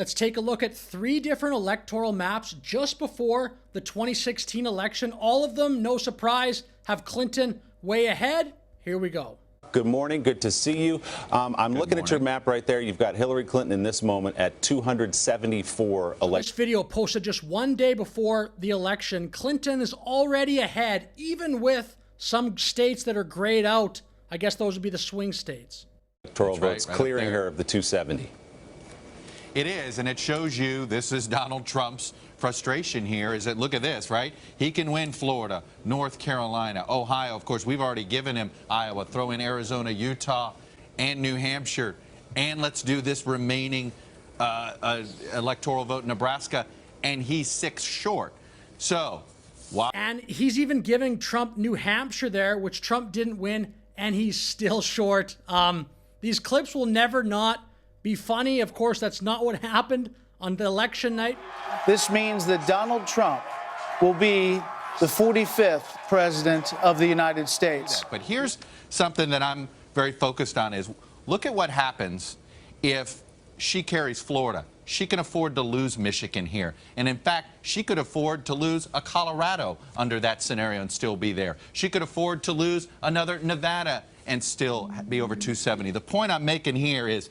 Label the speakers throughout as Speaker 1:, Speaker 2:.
Speaker 1: Let's take a look at 3 different electoral maps just before the 2016 election. All of them, no surprise, have Clinton way ahead. Here we go.
Speaker 2: Good morning. Good to see you. I'm looking at your map right there. You've got Hillary Clinton in this moment at 274 elections.
Speaker 1: This video posted just one day before the election. Clinton is already ahead, even with some states that are grayed out. I guess those would be the swing states.
Speaker 2: Electoral votes clearing her of the 270.
Speaker 3: It is, and it shows you this is Donald Trump's frustration here, is that look at this, right? He can win Florida, North Carolina, Ohio. Of course, we've already given him Iowa. Throw in Arizona, Utah, and New Hampshire. And let's do this remaining electoral vote in Nebraska, and he's 6 short. So, wow.
Speaker 1: And he's even giving Trump New Hampshire there, which Trump didn't win, and he's still short. These clips will never not be funny. Of course, that's not what happened on the election night.
Speaker 4: This means that Donald Trump will be the 45th president of the United States.
Speaker 3: But here's something that I'm very focused on is look at what happens if she carries Florida. She can afford to lose Michigan here. And in fact, she could afford to lose a Colorado under that scenario and still be there. She could afford to lose another Nevada and still be over 270. The point I'm making here is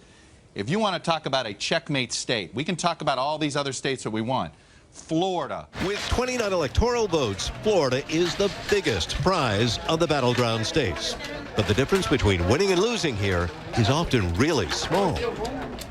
Speaker 3: if you want to talk about a checkmate state, we can talk about all these other states that we want. Florida.
Speaker 5: With 29 electoral votes, Florida is the biggest prize of the battleground states. But the difference between winning and losing here is often really small.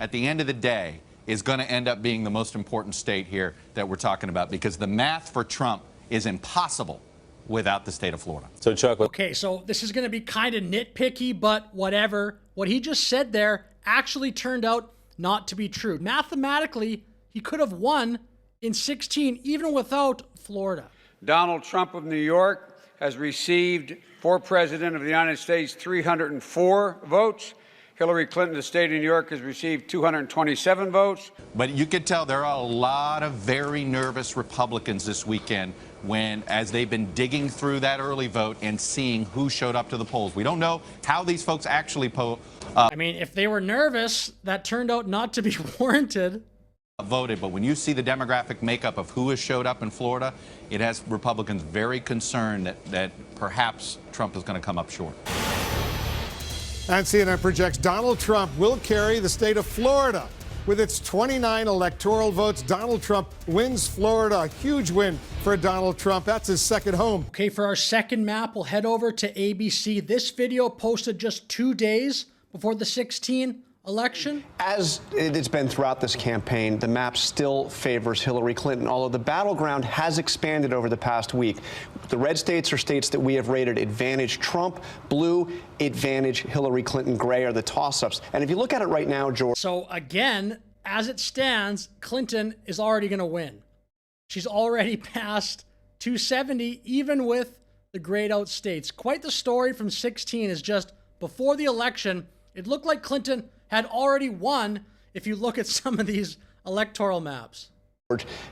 Speaker 3: At the end of the day, is going to end up being the most important state here that we're talking about because the math for Trump is impossible without the state of Florida.
Speaker 2: So, Chuck,
Speaker 1: okay, so this is going to be kind of nitpicky, but whatever. What he just said there actually turned out not to be true. Mathematically, he could have won in 16 even without Florida.
Speaker 6: Donald Trump of New York has received, for President of the United States, 304 votes. Hillary Clinton, the state of New York, has received 227 votes.
Speaker 3: But you could tell there are a lot of very nervous Republicans this weekend as they've been digging through that early vote and seeing who showed up to the polls. We don't know how these folks actually
Speaker 1: I mean, if they were nervous, that turned out not to be warranted.
Speaker 3: Voted, but when you see the demographic makeup of who has showed up in Florida, it has Republicans very concerned that perhaps Trump is going to come up short.
Speaker 7: And CNN projects Donald Trump will carry the state of Florida. With its 29 electoral votes, Donald Trump wins Florida. A huge win for Donald Trump. That's his second home.
Speaker 1: Okay, for our second map, we'll head over to ABC. This video posted just 2 days before the 2016 election.
Speaker 8: As it's been throughout this campaign, the map still favors Hillary Clinton, although the battleground has expanded over the past week. The red states are states that we have rated advantage Trump, blue advantage Hillary Clinton, gray are the toss-ups. And if you look at it right now, George.
Speaker 1: So again, as it stands, Clinton is already going to win. She's already passed 270, even with the grayed out states. Quite the story from 16 is just before the election, it looked like Clinton had already won if you look at some of these electoral maps.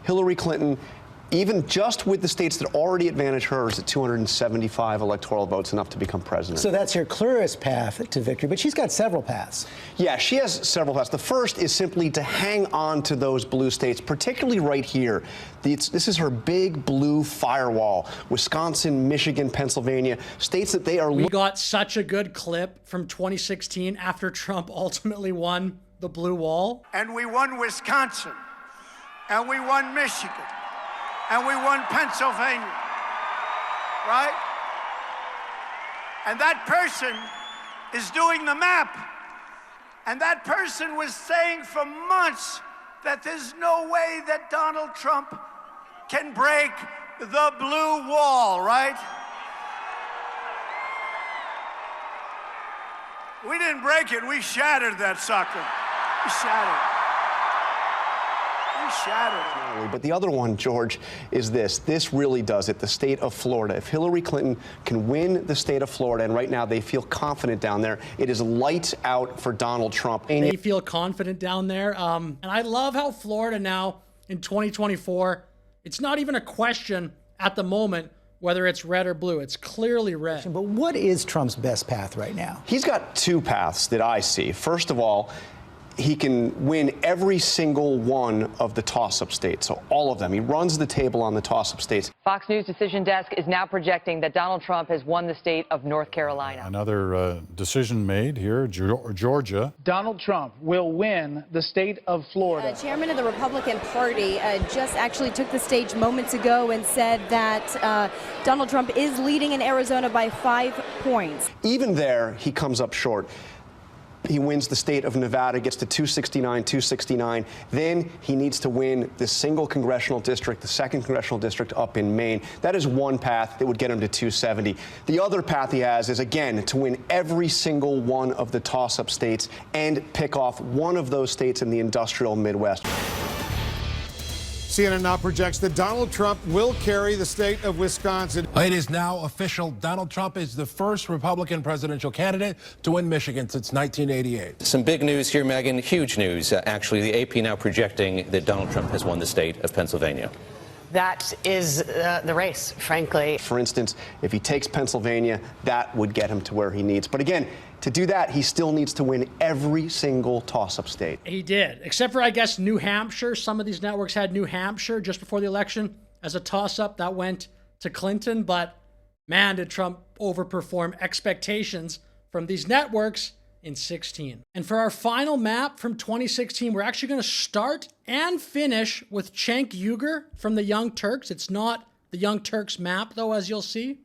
Speaker 8: Hillary Clinton, even just with the states that already advantage her, is at 275 electoral votes, enough to become president.
Speaker 9: So that's her clearest path to victory, but she's got several paths.
Speaker 8: Yeah, she has several paths. The first is simply to hang on to those blue states, particularly right here. This is her big blue firewall. Wisconsin, Michigan, Pennsylvania, states that they are...
Speaker 1: We got such a good clip from 2016 after Trump ultimately won the blue wall.
Speaker 10: And we won Wisconsin, and we won Michigan, and we won Pennsylvania, right? And that person is doing the map. And that person was saying for months that there's no way that Donald Trump can break the blue wall, right? We didn't break it, we shattered that sucker. We shattered it.
Speaker 8: But the other one, George, is this. This really does it, the state of Florida. If Hillary Clinton can win the state of Florida, and right now they feel confident down there, it is lights out for Donald Trump.
Speaker 1: They feel confident down there. And I love how Florida now in 2024, it's not even a question at the moment whether it's red or blue. It's clearly red.
Speaker 9: But what is Trump's best path right now?
Speaker 8: He's got 2 paths that I see. First of all, he can win every single one of the toss-up states, so all of them. He runs the table on the toss-up states.
Speaker 11: Fox News Decision Desk is now projecting that Donald Trump has won the state of North Carolina.
Speaker 12: Another decision made here, Georgia.
Speaker 4: Donald Trump will win the state of Florida.
Speaker 13: Chairman of the Republican Party just actually took the stage moments ago and said that Donald Trump is leading in Arizona by 5 points.
Speaker 8: Even there, he comes up short. He wins the state of Nevada, gets to 269. Then he needs to win the single congressional district, the 2nd congressional district up in Maine. That is one path that would get him to 270. The other path he has is, again, to win every single one of the toss-up states and pick off one of those states in the industrial Midwest.
Speaker 7: CNN now projects that Donald Trump will carry the state of Wisconsin.
Speaker 14: It is now official. Donald Trump is the first Republican presidential candidate to win Michigan since 1988.
Speaker 15: Some big news here, Megyn. Huge news. Actually, the AP now projecting that Donald Trump has won the state of Pennsylvania.
Speaker 11: That is the race, frankly.
Speaker 8: For instance, if he takes Pennsylvania, that would get him to where he needs. But again, to do that, he still needs to win every single toss-up state.
Speaker 1: He did, except for, I guess, New Hampshire. Some of these networks had New Hampshire just before the election as a toss-up that went to Clinton. But man, did Trump overperform expectations from these networks in 16. And for our final map from 2016, we're actually going to start and finish with Cenk Uygur from the Young Turks. It's not the Young Turks map, though, as you'll see.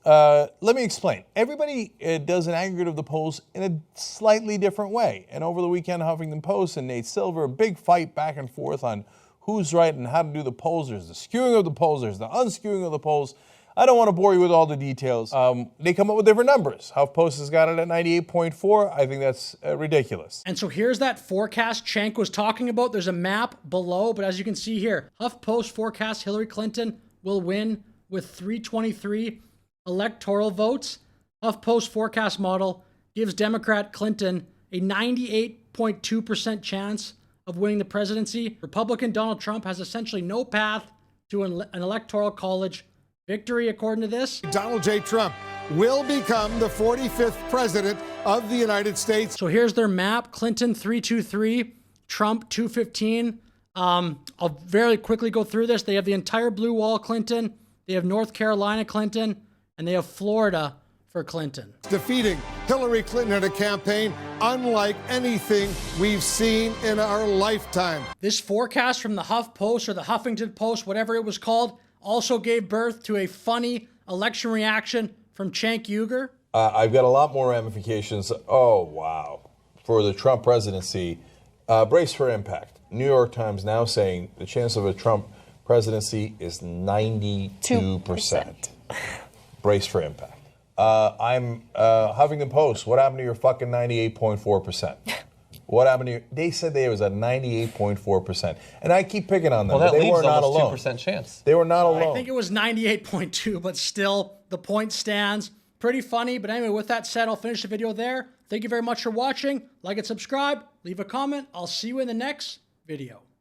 Speaker 16: Let me explain. Everybody does an aggregate of the polls in a slightly different way. And over the weekend, Huffington Post and Nate Silver, a big fight back and forth on who's right and how to do the polls. There's the skewing of the polls. There's the unskewing of the polls. I don't want to bore you with all the details. They come up with different numbers. HuffPost has got it at 98.4. I think that's ridiculous.
Speaker 1: And so here's that forecast Cenk was talking about. There's a map below, but as you can see here, HuffPost forecasts Hillary Clinton will win with 323 electoral votes. HuffPost forecast model gives Democrat Clinton a 98.2% chance of winning the presidency. Republican Donald Trump has essentially no path to an electoral college victory, according to this.
Speaker 7: Donald J. Trump will become the 45th president of the United States.
Speaker 1: So here's their map. Clinton 323, Trump 215. I'll very quickly go through this. They have the entire blue wall Clinton. They have North Carolina Clinton. And they have Florida for Clinton.
Speaker 7: Defeating Hillary Clinton in a campaign unlike anything we've seen in our lifetime.
Speaker 1: This forecast from the HuffPost or the Huffington Post, whatever it was called, also gave birth to a funny election reaction from Cenk Uygur.
Speaker 16: I've got a lot more ramifications. Oh, wow. For the Trump presidency, brace for impact. New York Times now saying the chance of a Trump presidency is 92%. Brace for impact. I'm Huffington Post. What happened to your fucking 98.4%? What happened to your... They said they was at 98.4%. And I keep picking on them,
Speaker 17: well,
Speaker 16: but they were not alone.
Speaker 17: 2% chance.
Speaker 16: They were not alone.
Speaker 1: I think it was 98.2, but still, the point stands. Pretty funny. But anyway, with that said, I'll finish the video there. Thank you very much for watching. Like and subscribe. Leave a comment. I'll see you in the next video.